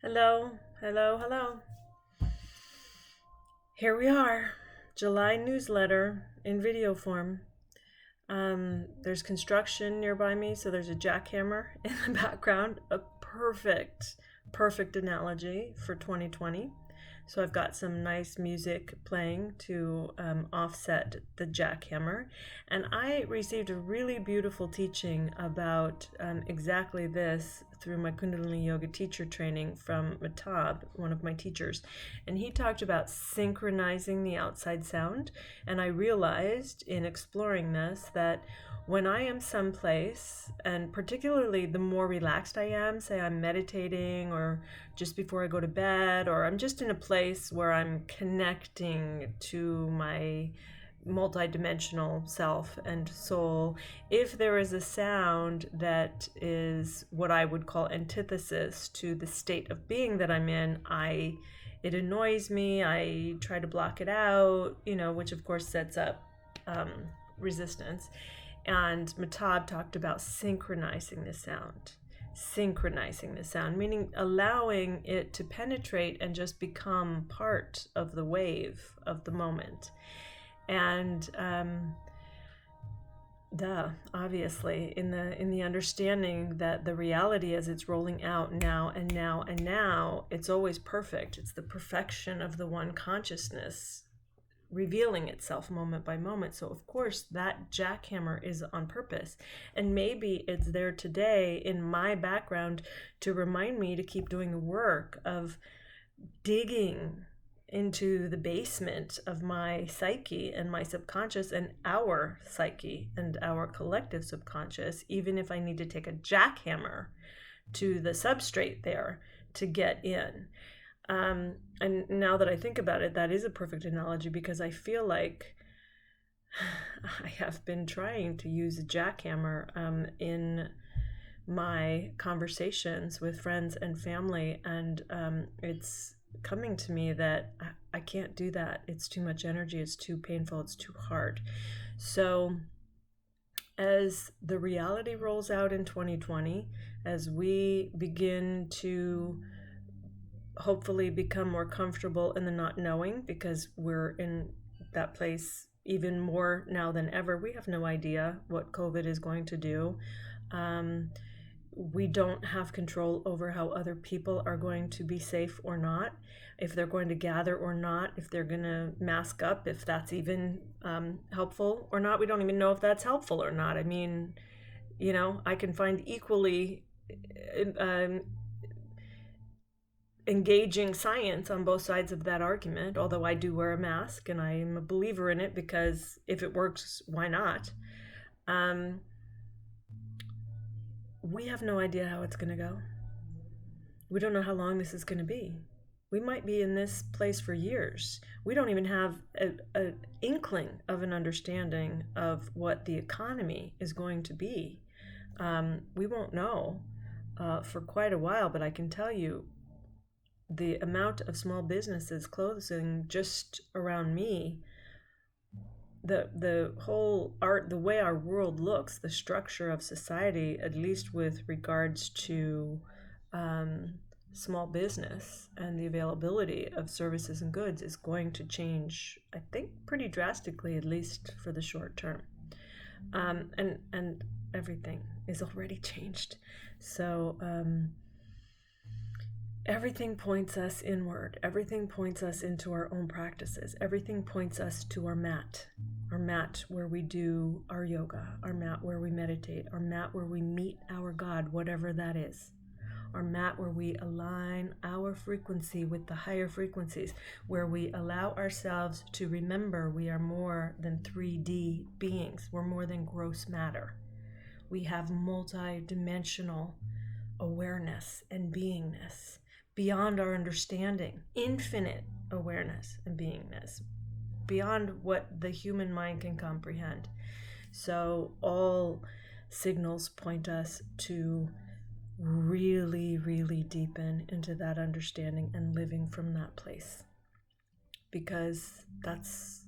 Hello, hello, hello. Here we are, July newsletter in video form. There's construction nearby me, so there's a jackhammer in the background. A perfect analogy for 2020. So I've got some nice music playing to offset the jackhammer. And I received a really beautiful teaching about exactly this through my Kundalini Yoga teacher training from Matab, one of my teachers. And he talked about synchronizing the outside sound. And I realized in exploring this that when I am someplace, and particularly the more relaxed I am, say I'm meditating or just before I go to bed, or I'm just in a place where I'm connecting to my multidimensional self and soul, if there is a sound that is what I would call antithesis to the state of being that I'm in, it annoys me. I try to block it out, which of course sets up resistance. And Matab talked about synchronizing the sound, meaning allowing it to penetrate and just become part of the wave of the moment. And obviously, in the understanding that the reality as it's rolling out now and now and now, it's always perfect. It's the perfection of the one consciousness revealing itself moment by moment. So of course that jackhammer is on purpose, and maybe it's there today in my background to remind me to keep doing the work of digging into the basement of my psyche and my subconscious and our psyche and our collective subconscious, even if I need to take a jackhammer to the substrate there to get in. And now that I think about it, that is a perfect analogy, because I feel like I have been trying to use a jackhammer in my conversations with friends and family, and it's coming to me that I can't do that. It's too much energy, it's too painful, it's too hard. So as the reality rolls out in 2020, as we begin to hopefully become more comfortable in the not knowing, because we're in that place even more now than ever. We have no idea what COVID is going to do. We don't have control over how other people are going to be safe or not, if they're going to gather or not, if they're going to mask up, if that's even helpful or not. We don't even know if that's helpful or not. I mean, I can find equally engaging science on both sides of that argument, although I do wear a mask and I am a believer in it, because if it works, why not? We have no idea how it's going to go. We don't know how long this is going to be. We might be in this place for years. We don't even have an inkling of an understanding of what the economy is going to be. We won't know for quite a while, but I can tell you the amount of small businesses closing just around me, the whole art, the way our world looks, the structure of society, at least with regards to small business and the availability of services and goods, is going to change, I think, pretty drastically, at least for the short term. And everything is already changed. So everything points us inward. Everything points us into our own practices. Everything points us to our mat where we do our yoga, our mat where we meditate, our mat where we meet our God, whatever that is, our mat where we align our frequency with the higher frequencies, where we allow ourselves to remember we are more than 3D beings. We're more than gross matter. We have multi-dimensional awareness and beingness beyond our understanding, infinite awareness and beingness, beyond what the human mind can comprehend. So all signals point us to really, really deepen into that understanding and living from that place, because that's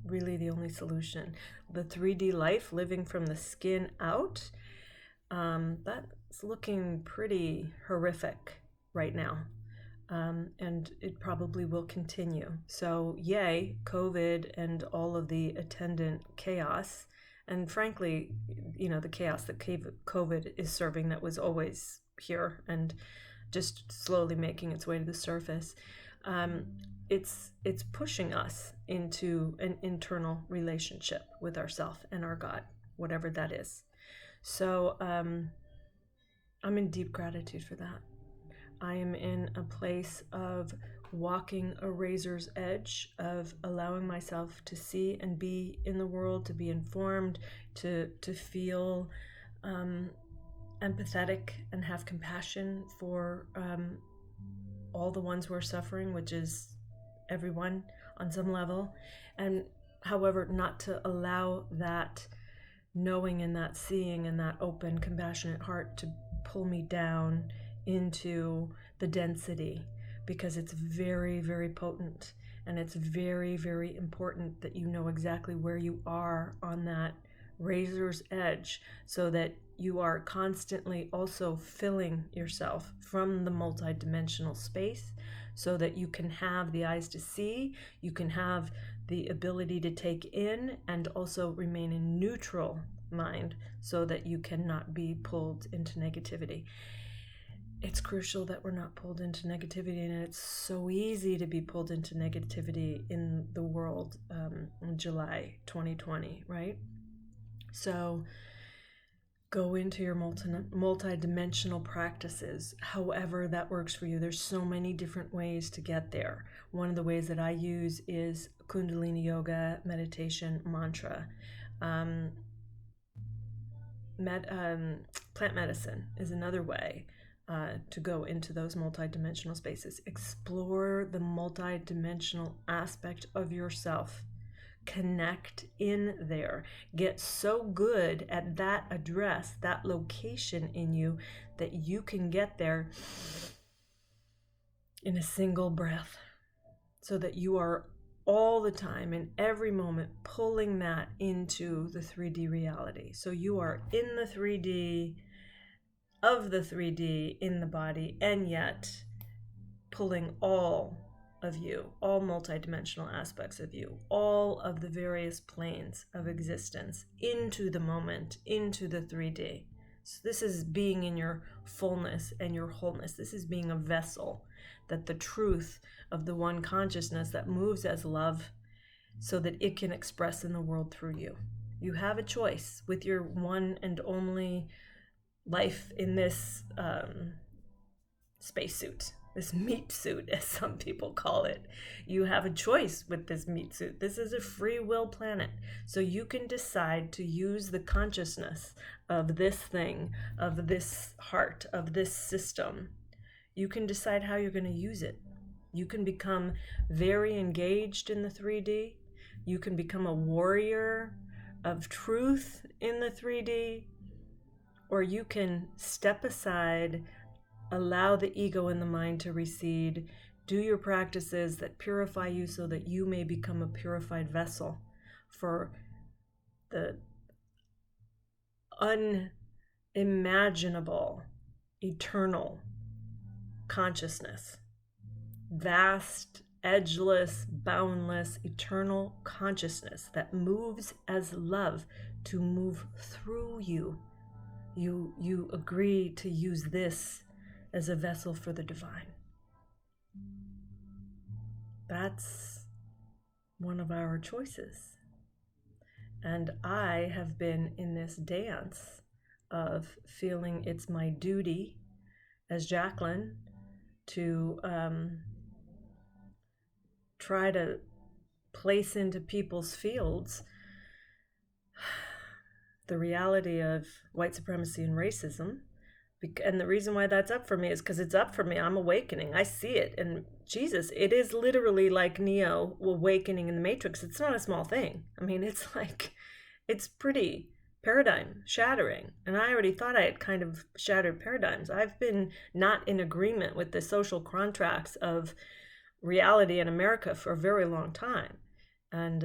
really the only solution. The 3D life, living from the skin out, that's looking pretty horrific right now. And it probably will continue. So, yay, COVID and all of the attendant chaos. And frankly, the chaos that COVID is serving that was always here and just slowly making its way to the surface. It's pushing us into an internal relationship with ourself and our God, whatever that is. So I'm in deep gratitude for that. I am in a place of walking a razor's edge, of allowing myself to see and be in the world, to be informed, to feel empathetic and have compassion for all the ones who are suffering, which is everyone on some level. And however, not to allow that knowing and that seeing and that open, compassionate heart to pull me down into the density, because it's very, very potent, and it's very, very important that you know exactly where you are on that razor's edge, so that you are constantly also filling yourself from the multidimensional space, so that you can have the eyes to see, you can have the ability to take in, and also remain in neutral mind, so that you cannot be pulled into negativity. It's crucial that we're not pulled into negativity, and it's so easy to be pulled into negativity in the world in July 2020, right? So go into your multi-dimensional practices, however that works for you. There's so many different ways to get there. One of the ways that I use is Kundalini Yoga meditation mantra. Plant medicine is another way to go into those multidimensional spaces. Explore the multidimensional aspect of yourself. Connect in there. Get so good at that address, that location in you, that you can get there in a single breath, so that you are all the time, in every moment, pulling that into the 3D reality. So you are in the 3D of the 3D in the body, and yet pulling all of you, all multidimensional aspects of you, all of the various planes of existence into the moment, into the 3D. So this is being in your fullness and your wholeness. This is being a vessel that the truth of the one consciousness that moves as love, so that it can express in the world through you. You have a choice with your one and only life in this spacesuit, this meat suit, as some people call it. You have a choice with this meat suit. This is a free will planet. So you can decide to use the consciousness of this thing, of this heart, of this system. You can decide how you're going to use it. You can become very engaged in the 3D. You can become a warrior of truth in the 3D. Or you can step aside, allow the ego and the mind to recede, do your practices that purify you, so that you may become a purified vessel for the unimaginable, eternal consciousness. Vast, edgeless, boundless, eternal consciousness that moves as love to move through you. You agree to use this as a vessel for the divine. That's one of our choices. And I have been in this dance of feeling it's my duty as Jacqueline to try to place into people's fields the reality of white supremacy and racism. And the reason why that's up for me is because it's up for me. I'm awakening. I see it. And Jesus, it is literally like Neo awakening in the Matrix. It's not a small thing. I mean, it's pretty paradigm shattering. And I already thought I had kind of shattered paradigms. I've been not in agreement with the social contracts of reality in America for a very long time. And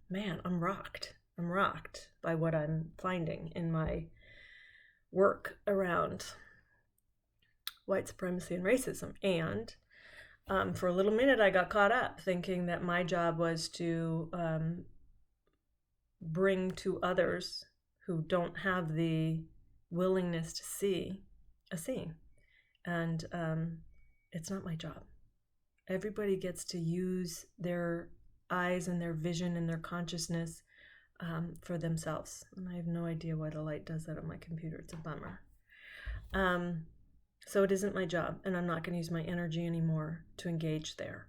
man, I'm rocked. I'm rocked by what I'm finding in my work around white supremacy and racism. And for a little minute, I got caught up thinking that my job was to bring to others who don't have the willingness to see a seeing. And it's not my job. Everybody gets to use their eyes and their vision and their consciousness for themselves. And I have no idea why the light does that on my computer. It's a bummer. So it isn't my job, and I'm not going to use my energy anymore to engage there.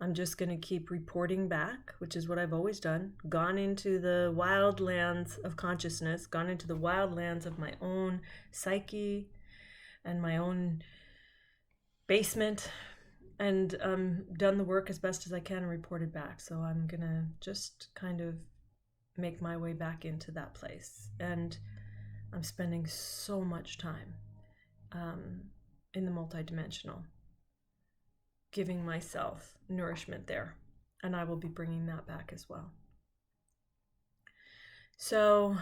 I'm just going to keep reporting back, which is what I've always done, gone into the wild lands of consciousness, gone into the wild lands of my own psyche and my own basement, and done the work as best as I can and reported back. So I'm going to just kind of make my way back into that place. And I'm spending so much time in the multidimensional, giving myself nourishment there, and I will be bringing that back as well. So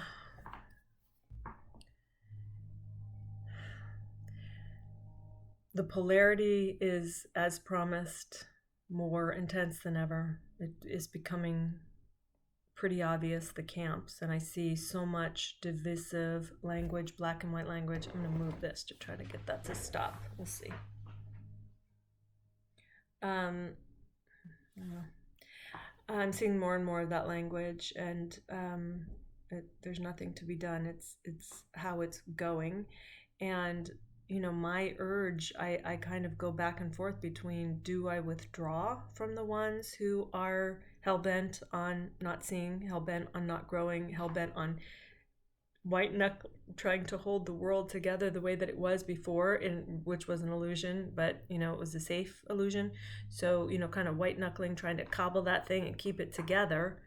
the polarity is, as promised, more intense than ever. It is becoming pretty obvious, the camps, and I see so much divisive language, black and white language. I'm going to move this to try to get that to stop. We'll see. I'm seeing more and more of that language, and there's nothing to be done. It's how it's going. And my urge, I kind of go back and forth between, do I withdraw from the ones who are hell-bent on not seeing, hell-bent on not growing, hell-bent on white knuckle trying to hold the world together the way that it was before, which was an illusion, but it was a safe illusion. So kind of white knuckling, trying to cobble that thing and keep it together.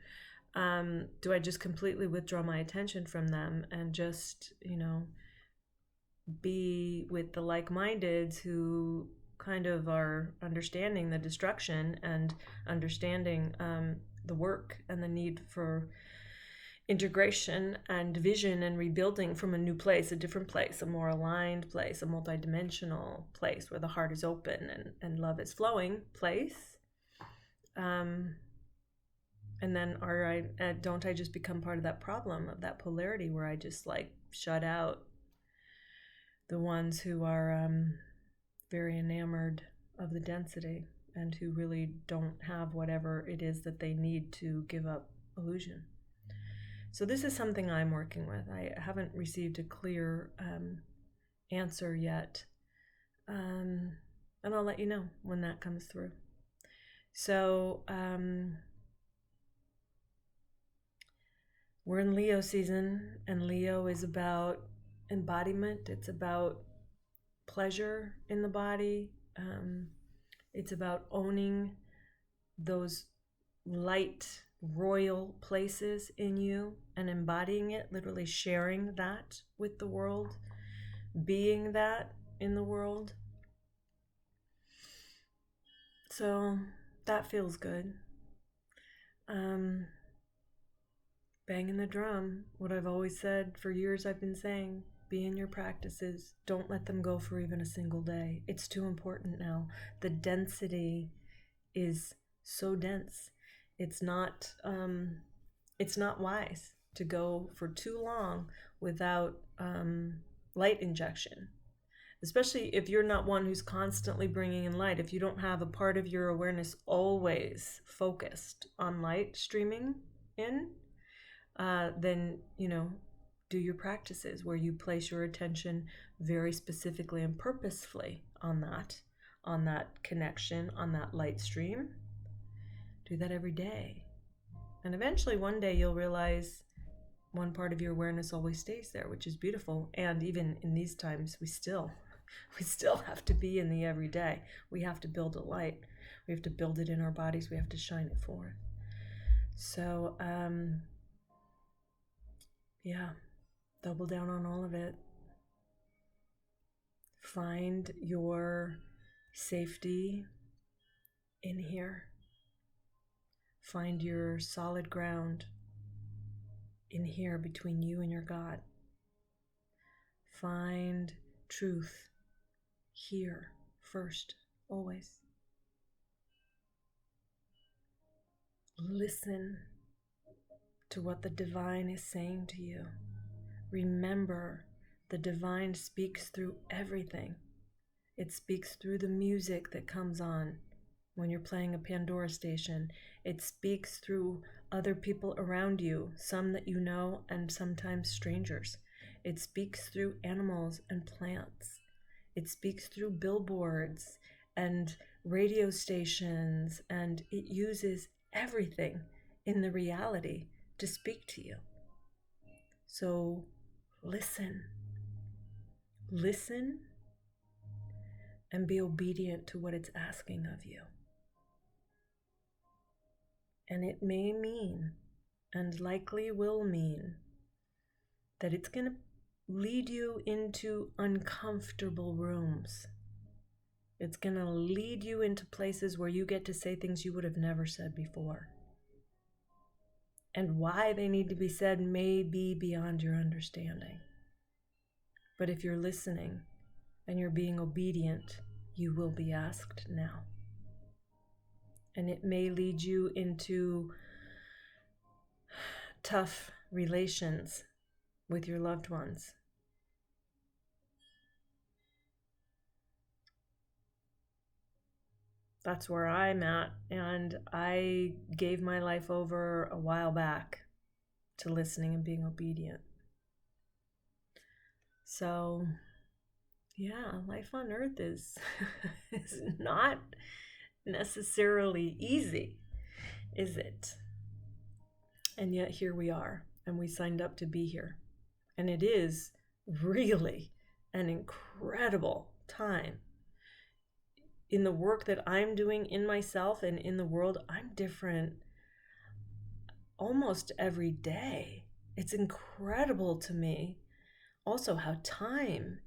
Do I just completely withdraw my attention from them and just be with the like-mindeds who kind of are understanding the destruction and understanding the work and the need for integration and vision and rebuilding from a new place, a different place, a more aligned place, a multidimensional place where the heart is open and love is flowing place. And then don't I just become part of that problem, of that polarity, where I just shut out the ones who are very enamored of the density and who really don't have whatever it is that they need to give up illusion. So this is something I'm working with. I haven't received a clear answer yet, and I'll let you know when that comes through. So we're in Leo season, and Leo is about embodiment. It's about pleasure in the body. It's about owning those light royal places in you and embodying it, literally sharing that with the world, being that in the world. So that feels good. Banging the drum, what I've always said for years, I've been saying, be in your practices. Don't let them go for even a single day. It's too important now. The density is so dense. It's not wise to go for too long without light injection, especially if you're not one who's constantly bringing in light. If you don't have a part of your awareness always focused on light streaming in, then do your practices where you place your attention very specifically and purposefully on that connection, on that light stream. Do that every day. And eventually one day you'll realize one part of your awareness always stays there, which is beautiful. And even in these times, we still have to be in the everyday. We have to build a light. We have to build it in our bodies. We have to shine it forth. So, double down on all of it. Find your safety in here. Find your solid ground in here between you and your God. Find truth here first, always. Listen to what the divine is saying to you. Remember, the divine speaks through everything. It speaks through the music that comes on when you're playing a Pandora station. It speaks through other people around you, some that you know and sometimes strangers. It speaks through animals and plants. It speaks through billboards and radio stations, and it uses everything in the reality to speak to you. So listen. Listen and be obedient to what it's asking of you. And it may mean, and likely will mean, that it's going to lead you into uncomfortable rooms. It's going to lead you into places where you get to say things you would have never said before. And why they need to be said may be beyond your understanding. But if you're listening and you're being obedient, you will be asked now. And it may lead you into tough relations with your loved ones. That's where I'm at, and I gave my life over a while back to listening and being obedient. So, yeah, life on earth is not necessarily easy, is it? And yet here we are, and we signed up to be here. And it is really an incredible time. In the work that I'm doing in myself and in the world, I'm different almost every day. It's incredible to me also how time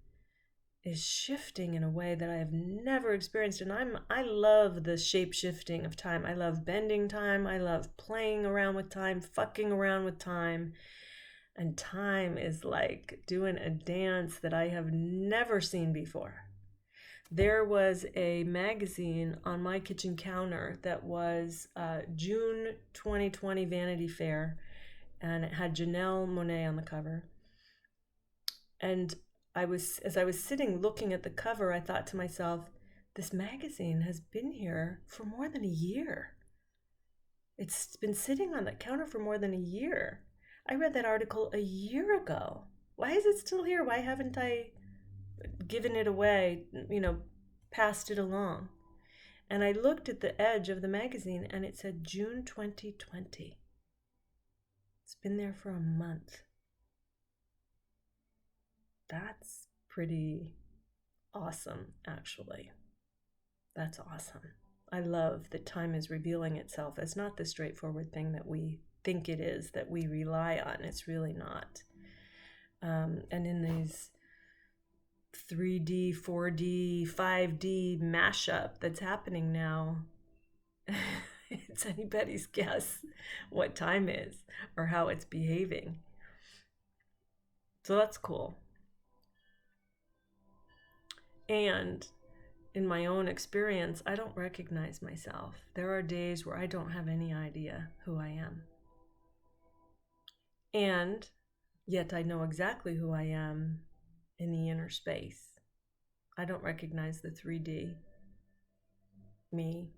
is shifting in a way that I have never experienced. And I love the shape shifting of time. I love bending time. I love playing around with time, fucking around with time. And time is like doing a dance that I have never seen before. There was a magazine on my kitchen counter that was June 2020 Vanity Fair, and it had Janelle Monáe on the cover. And as I was sitting looking at the cover, I thought to myself, this magazine has been here for more than a year. It's been sitting on that counter for more than a year. I read that article a year ago. Why is it still here? Why haven't I given it away, passed it along? And I looked at the edge of the magazine and it said June 2020. It's been there for a month. That's pretty awesome, actually. That's awesome. I love that time is revealing itself as not the straightforward thing that we think it is, that we rely on. It's really not. And in these 3D, 4D, 5D mashup that's happening now, it's anybody's guess what time is or how it's behaving. So that's cool. And in my own experience, I don't recognize myself. There are days where I don't have any idea who I am. And yet I know exactly who I am in the inner space. I don't recognize the 3D me.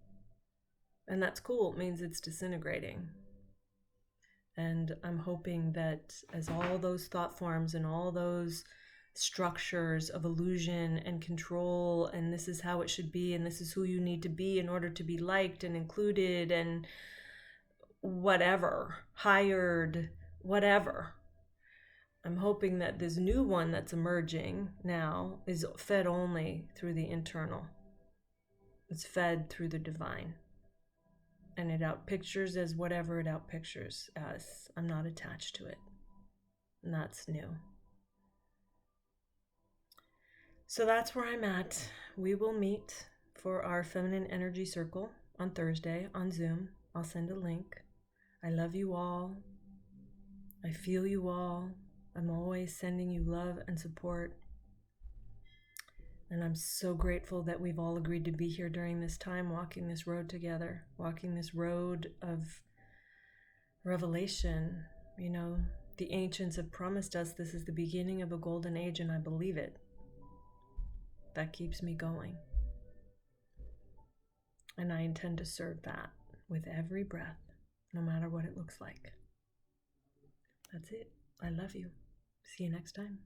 And that's cool. It means it's disintegrating. And I'm hoping that as all those thought forms and all those structures of illusion and control, and this is how it should be, and this is who you need to be in order to be liked and included and whatever, hired, whatever. I'm hoping that this new one that's emerging now is fed only through the internal. It's fed through the divine. And it outpictures as whatever it outpictures as. I'm not attached to it. And that's new. So that's where I'm at. We will meet for our Feminine Energy Circle on Thursday on Zoom. I'll send a link. I love you all. I feel you all. I'm always sending you love and support. And I'm so grateful that we've all agreed to be here during this time, walking this road together, walking this road of revelation. You know, the ancients have promised us this is the beginning of a golden age, and I believe it. That keeps me going. And I intend to serve that with every breath, no matter what it looks like. That's it. I love you. See you next time.